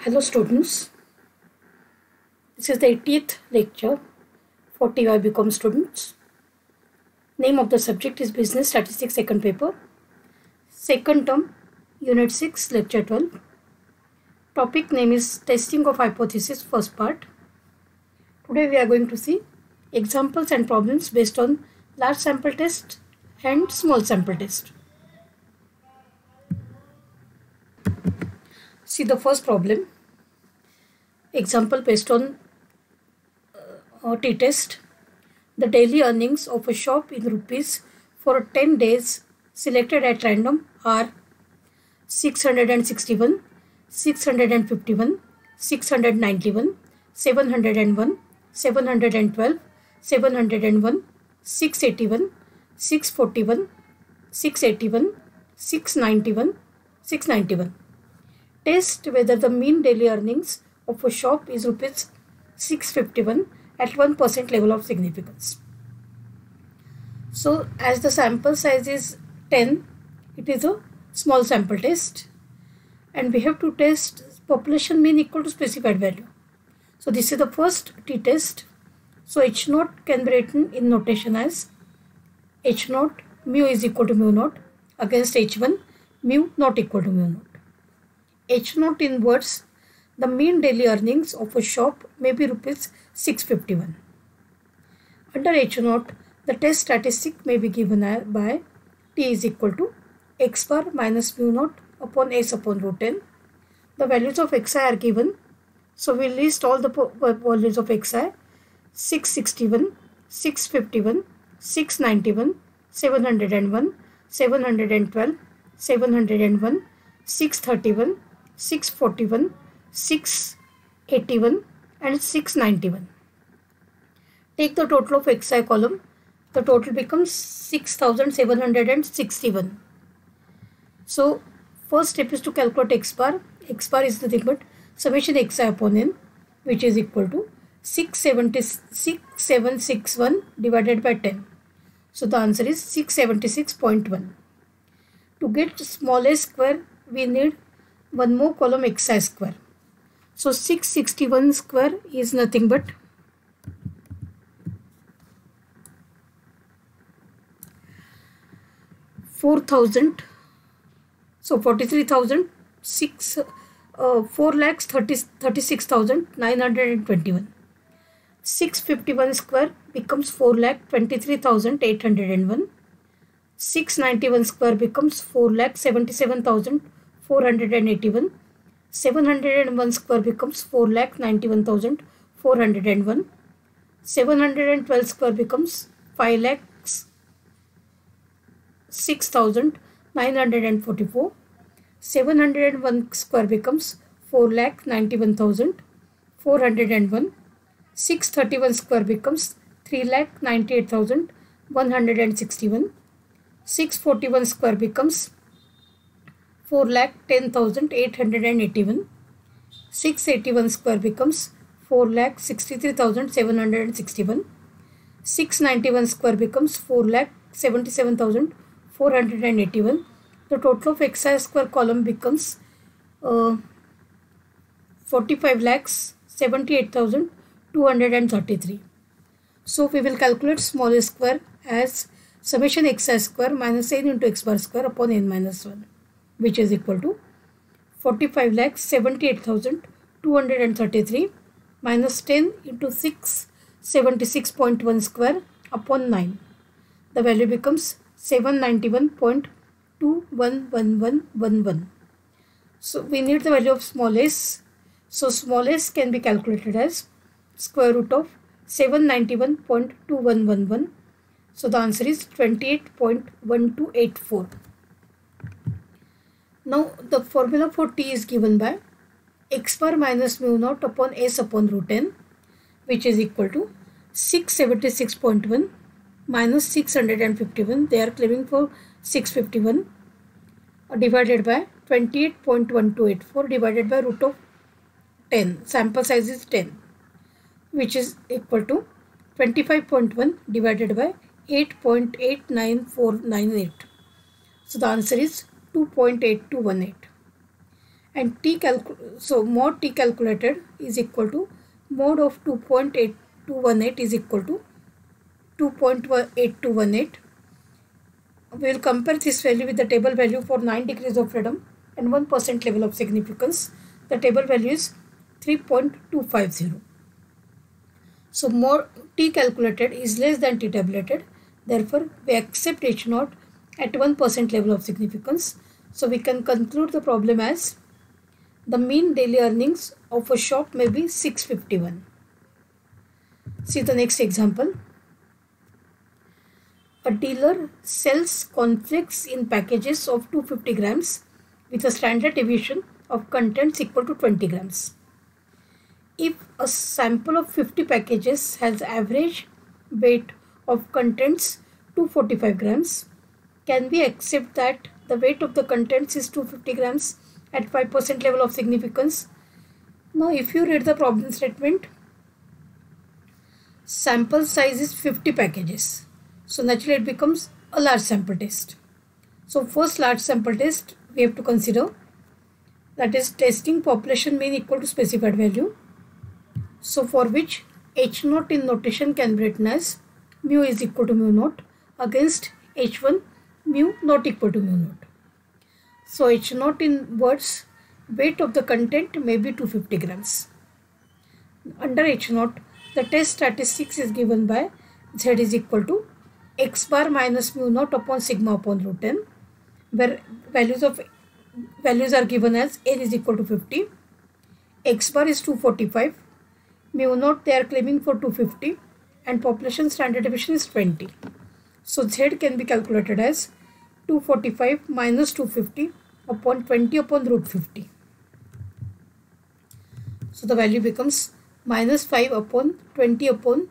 Hello students, this is the 80th lecture for TY BCom students. Name of the subject is Business Statistics second paper, second term, Unit 6, Lecture 12. Topic name is Testing of Hypothesis, first part. Today we are going to see examples and problems based on large sample test and small sample test. See the first problem. Example based on t-test. The daily earnings of a shop in rupees for 10 days selected at random are 661, 651, 691, 701, 712, 701, 681, 641, 681, 691, 691. Test whether the mean daily earnings of a shop is rupees 651 at 1% level of significance. So as the sample size is 10, it is a small sample test and we have to test population mean equal to specified value. So this is the first t-test. So H naught can be written in notation as H naught mu is equal to mu naught against H1 mu not equal to mu naught. H naught in words, the mean daily earnings of a shop may be rupees 651. Under H naught, the test statistic may be given by T is equal to x bar minus mu naught upon S upon root n. The values of xi are given. So we list all the values of xi: 661, 651, 691, 701, 712, 701, 631, 641, 681 and 691. Take the total of xi column. The total becomes 6761. So first step is to calculate x bar. X bar is nothing but summation xi upon n, which is equal to 6761 divided by 10. So the answer is 676.1. To get small a square, we need one more column xi square. So 661 square is nothing but 4,000. So 4,36,921. 651 square becomes 4,23,801. 691 square becomes 4,77,481. 701 square becomes 4,91,401. 712 square becomes 5,06,944. 701 square becomes 4,91,401. 631 square becomes 3,98,161. 641 square becomes 4,10,881. 681 square becomes 4,63,761. 691 square becomes 4,77,481. The total of xi square column becomes 45,78,233. So we will calculate small a square as summation xi square minus n into x bar square upon n minus 1, which is equal to 45,78,233 minus 10 into 676.1 square upon 9. The value becomes 791.211111. So we need the value of small s. So small s can be calculated as square root of 791.2111. So the answer is 28.1284. Now the formula for T is given by x bar minus mu naught upon S upon root n, which is equal to 676.1 minus 651. They are claiming for 651 divided by 28.1284 divided by root of 10. Sample size is 10, which is equal to 25.1 divided by 8.89498. So the answer is 2.8218. and mod T calculated is equal to mod of 2.8218 is equal to 2.8218. We will compare this value with the table value for 9 degrees of freedom and 1% level of significance. The table value is 3.250. So mod T calculated is less than T tabulated. Therefore, we accept H0 at 1% level of significance. So we can conclude the problem as the mean daily earnings of a shop may be 651. See the next example. A dealer sells cornflakes in packages of 250 grams with a standard deviation of contents equal to 20 grams. If a sample of 50 packages has average weight of contents 245 grams, can we accept that the weight of the contents is 250 grams at 5% level of significance? Now if you read the problem statement, sample size is 50 packages. So naturally it becomes a large sample test. So first large sample test we have to consider, that is testing population mean equal to specified value. So for which H0 in notation can be written as mu is equal to mu naught against H1 mu not equal to mu naught. So H0 in words, weight of the content may be 250 grams. Under H0, the test statistics is given by Z is equal to x bar minus mu naught upon sigma upon root n, where values are given as n is equal to 50, x bar is 245, mu naught they are claiming for 250, and population standard deviation is 20. So Z can be calculated as 245 minus 250 upon 20 upon root 50. So the value becomes minus 5 upon 20 upon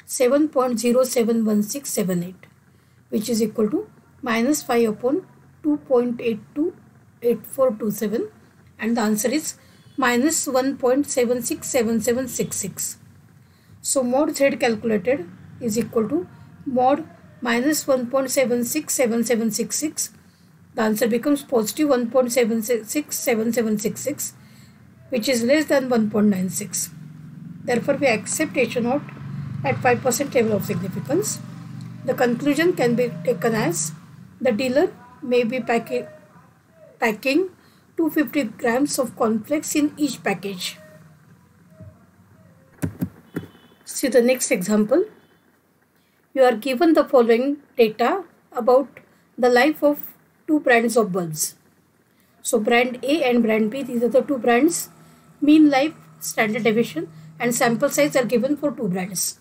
7.071678, which is equal to minus 5 upon 2.828427, and the answer is minus 1.767766. So mod Z calculated is equal to mod minus 1.767766. The answer becomes positive 1.767766, which is less than 1.96. Therefore, we accept H0 at 5% level of significance. The conclusion can be taken as the dealer may be packing 250 grams of cornflakes in each package. See the next example. You are given the following data about the life of two brands of bulbs. So brand A and brand B, these are the two brands. Mean life, standard deviation and sample size are given for two brands.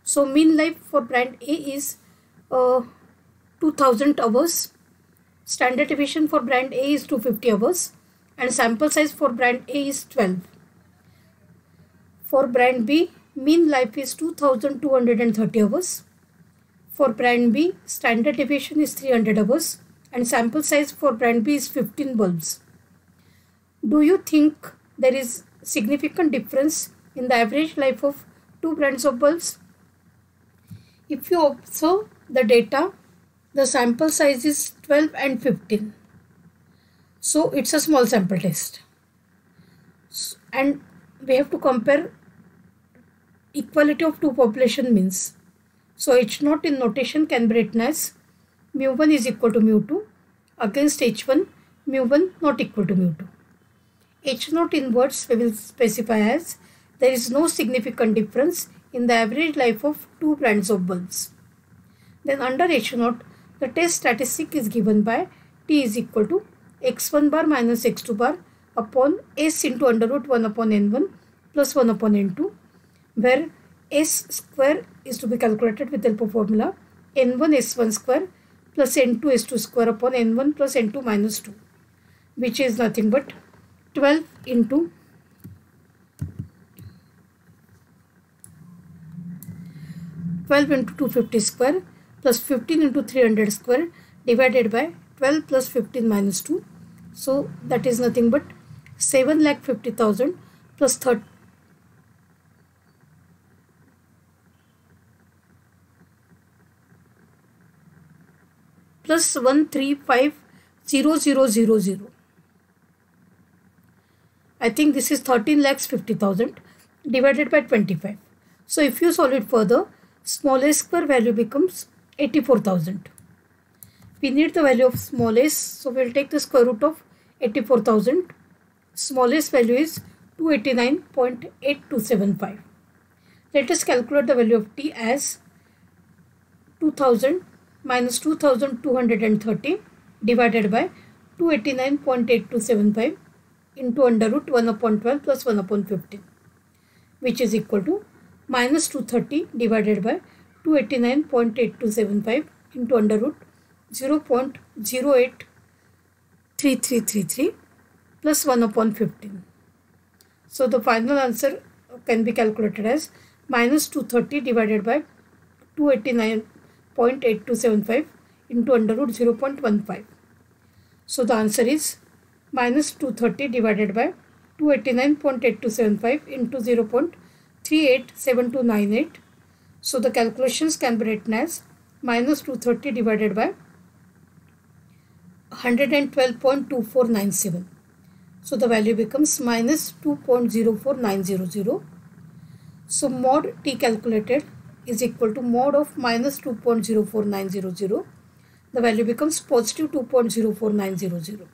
So mean life for brand A is 2000 hours. Standard deviation for brand A is 250 hours. And sample size for brand A is 12. For brand B, mean life is 2230 hours. For brand B, standard deviation is 300 hours. And sample size for brand B is 15 bulbs. Do you think there is significant difference in the average life of two brands of bulbs? If you observe the data, the sample size is 12 and 15. So it's a small sample test. And we have to compare equality of two population means. So H0 in notation can be written as mu1 is equal to mu2 against H1 mu1 not equal to mu2. H0 in words we will specify as there is no significant difference in the average life of two brands of bulbs. Then under H0, the test statistic is given by T is equal to x1 bar minus x2 bar upon S into under root 1 upon n1 plus 1 upon n2, where S square is to be calculated with the help of formula n1 s1 square plus n2 s2 square upon n1 plus n2 minus 2, which is nothing but 12 into 250 square plus 15 into 300 square divided by 12 plus 15 minus 2. So that is nothing but 7,50,000 plus 30 plus 135,000. I think this is 13,50,000 divided by 25. So if you solve it further, small a square value becomes 84,000. We need the value of small s, so we will take the square root of 84,000. Smallest value is 289.8275. Let us calculate the value of t as 2000 minus 2230 divided by 289.8275 into under root 1 upon 12 plus 1 upon 15, which is equal to minus 230 divided by 289.8275 into under root 0.083333 plus 1 upon 15. So the final answer can be calculated as minus 230 divided by 289.8275 into under root 0.15. So the answer is minus 230 divided by 289.8275 into 0.387298. So the calculations can be written as minus 230 divided by 112.2497. So the value becomes minus 2.04900. So mod t calculated is equal to mod of minus 2.04900. The value becomes positive 2.04900.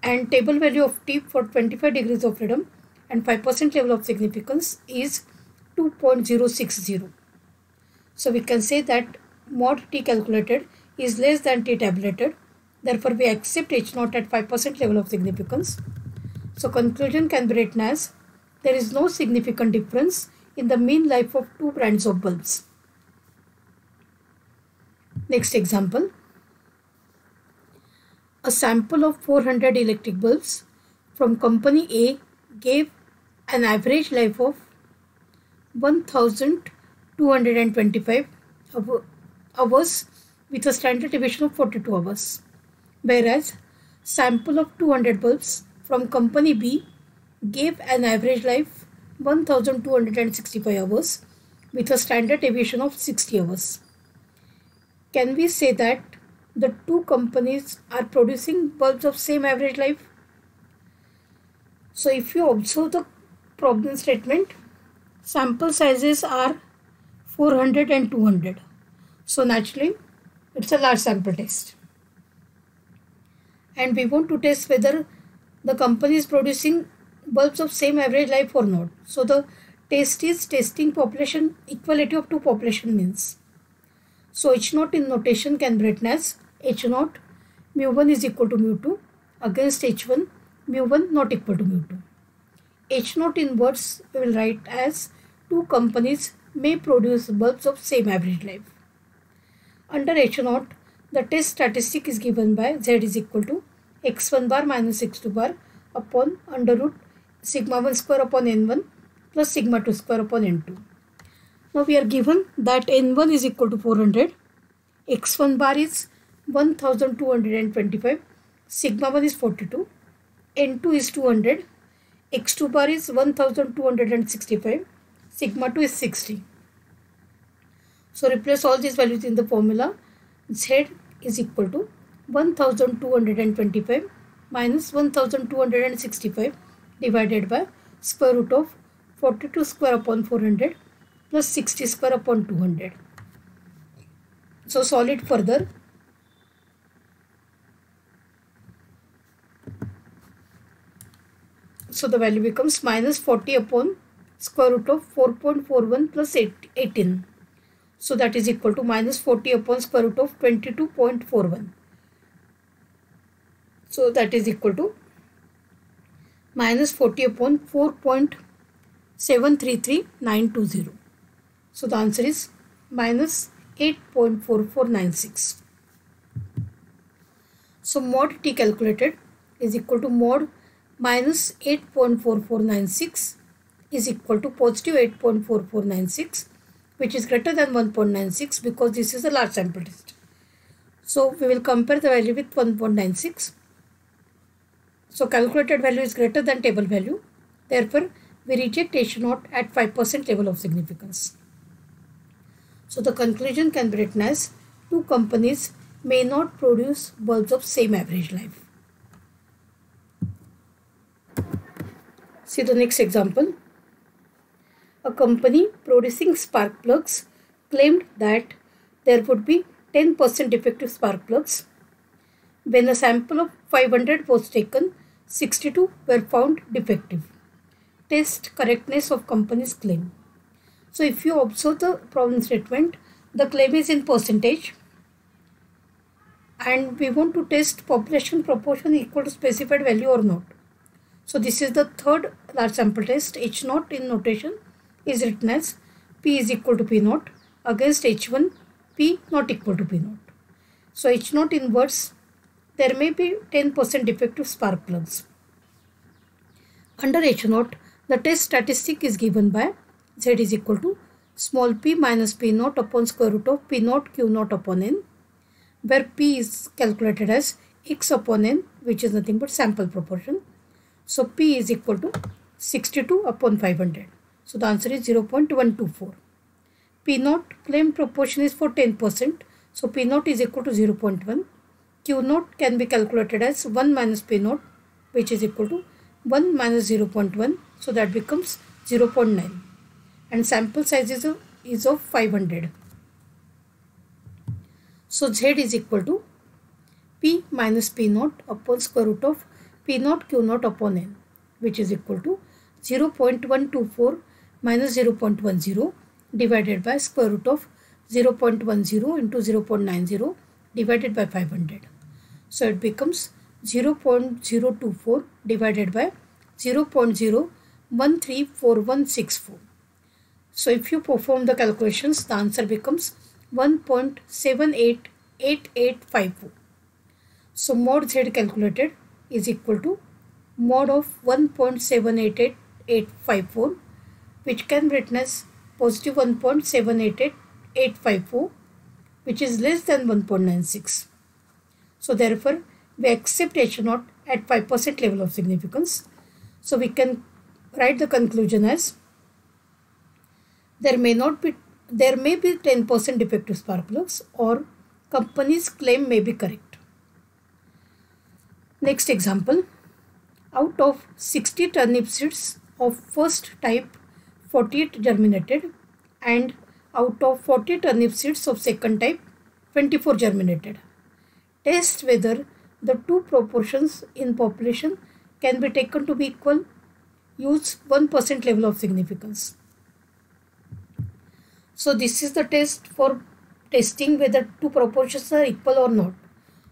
And table value of t for 25 degrees of freedom and 5% level of significance is 2.060. So we can say that mod t calculated is less than t tabulated. Therefore, we accept H0 at 5% level of significance. So conclusion can be written as there is no significant difference in the mean life of two brands of bulbs. Next example. A sample of 400 electric bulbs from company A gave an average life of 1225 hours with a standard deviation of 42 hours. Whereas sample of 200 bulbs from company B gave an average life 1265 hours with a standard deviation of 60 hours. Can we say that the two companies are producing bulbs of same average life? So if you observe the problem statement, sample sizes are 400 and 200. So naturally it's a large sample test. And we want to test whether the company is producing bulbs of same average life or not. So the test is testing population equality of two population means. So H0 in notation can be written as H0 mu1 is equal to mu2 against H1 mu1 not equal to mu2. H0 in words we will write as two companies may produce bulbs of same average life. Under H0, the test statistic is given by Z is equal to x1 bar minus x2 bar upon under root sigma 1 square upon n1 plus sigma 2 square upon n2. Now we are given that n1 is equal to 400, x1 bar is 1225, sigma 1 is 42, n2 is 200, x2 bar is 1265, sigma 2 is 60. So replace all these values in the formula. Z is equal to 1225 minus 1265 divided by square root of 42 square upon 400 plus 60 square upon 200. So solve it further. So the value becomes minus 40 upon square root of 4.41 plus 18. So that is equal to minus 40 upon square root of 22.41. So that is equal to minus 40 upon 4.733920. So the answer is minus 8.4496. So mod t calculated is equal to mod minus 8.4496 is equal to positive 8.4496, which is greater than 1.96 because this is a large sample test. So we will compare the value with 1.96. So calculated value is greater than table value. Therefore, we reject H0 at 5% level of significance. So the conclusion can be written as two companies may not produce bulbs of same average life. See the next example. A company producing spark plugs claimed that there would be 10% defective spark plugs. When a sample of 500 was taken, 62 were found defective. Test correctness of company's claim. So if you observe the problem statement, the claim is in percentage and we want to test population proportion equal to specified value or not. So this is the third large sample test. H0 in notation is written as P is equal to P0 against H1 P not equal to P0. So H0 in words, there may be 10% defective spark plugs. Under H0, the test statistic is given by Z is equal to small p minus P0 upon square root of P0 Q0 upon N, where P is calculated as X upon N, which is nothing but sample proportion. So P is equal to 62 upon 500. So the answer is 0.124. P0 claim proportion is for 10%. So P0 is equal to 0.1. Q0 can be calculated as 1 minus P0, which is equal to 1 minus 0.1. So that becomes 0.9. And sample size is of 500. So Z is equal to P minus P0 upon square root of P0 Q0 upon N, which is equal to 0.124 minus 0.10 divided by square root of 0.10 into 0.90 divided by 500. So it becomes 0.024 divided by 0.0134164. So if you perform the calculations, the answer becomes 1.788854. So mod Z calculated is equal to mod of 1.788854, which can be written as positive 1.788854, which is less than 1.96. So therefore, we accept H0 at 5% level of significance. So we can write the conclusion as there may be 10% defective spark plugs, or company's claim may be correct. Next example. Out of 60 turnip seeds of first type, 48 germinated, and out of 40 turnip seeds of second type, 24 germinated. Test whether the two proportions in population can be taken to be equal. Use 1% level of significance. So this is the test for testing whether two proportions are equal or not.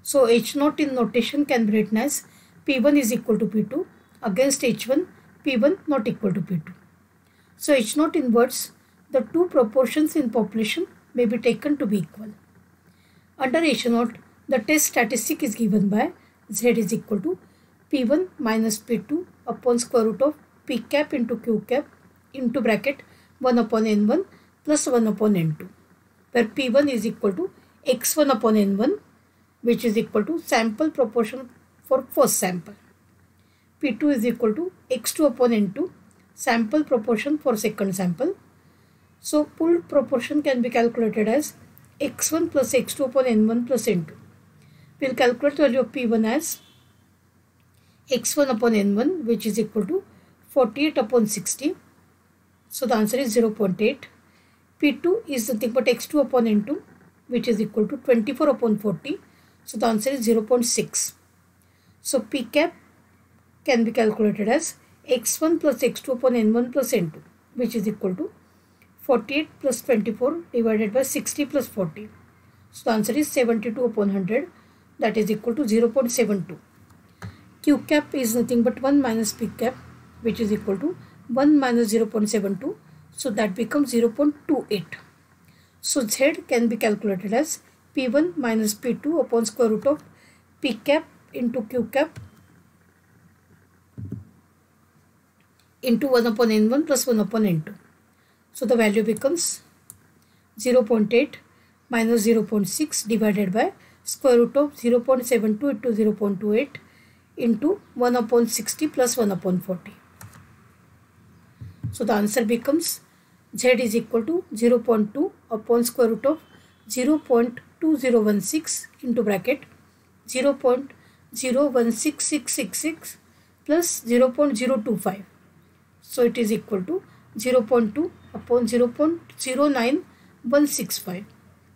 So H0 in notation can be written as P1 is equal to P2 against H1 P1 not equal to P2. So H0 in words, the two proportions in population may be taken to be equal. Under H0, the test statistic is given by Z is equal to P1 minus P2 upon square root of P cap into Q cap into bracket 1 upon N1 plus 1 upon N2, where P1 is equal to X1 upon N1, which is equal to sample proportion for first sample. P2 is equal to X2 upon N2, sample proportion for second sample. So pooled proportion can be calculated as X1 plus X2 upon N1 plus N2. We will calculate the value of P1 as X1 upon N1, which is equal to 48 upon 60. So the answer is 0.8. P2 is nothing but X2 upon N2, which is equal to 24 upon 40. So the answer is 0.6. So P cap can be calculated as X1 plus X2 upon N1 plus N2, which is equal to 48 plus 24 divided by 60 plus 40. So the answer is 72 upon 100, that is equal to 0.72. Q cap is nothing but 1 minus P cap, which is equal to 1 minus 0.72. So that becomes 0.28. So Z can be calculated as P1 minus P2 upon square root of P cap into Q cap into 1 upon N1 plus 1 upon N2. So the value becomes 0.8 minus 0.6 divided by square root of 0.72 into 0.28 into 1 upon 60 plus 1 upon 40. So the answer becomes Z is equal to 0.2 upon square root of 0.2016 into bracket 0.016666 plus 0.025 So it is equal to 0.2 upon 0.09165.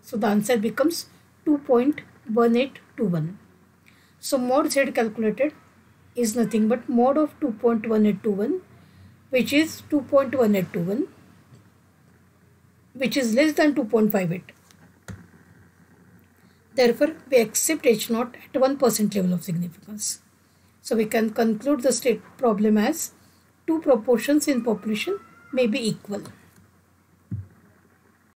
So the answer becomes 2.1821. So mod Z calculated is nothing but mod of 2.1821, which is 2.1821, which is less than 2.58. Therefore, we accept H0 at 1% level of significance. So we can conclude the state problem as two proportions in population may be equal.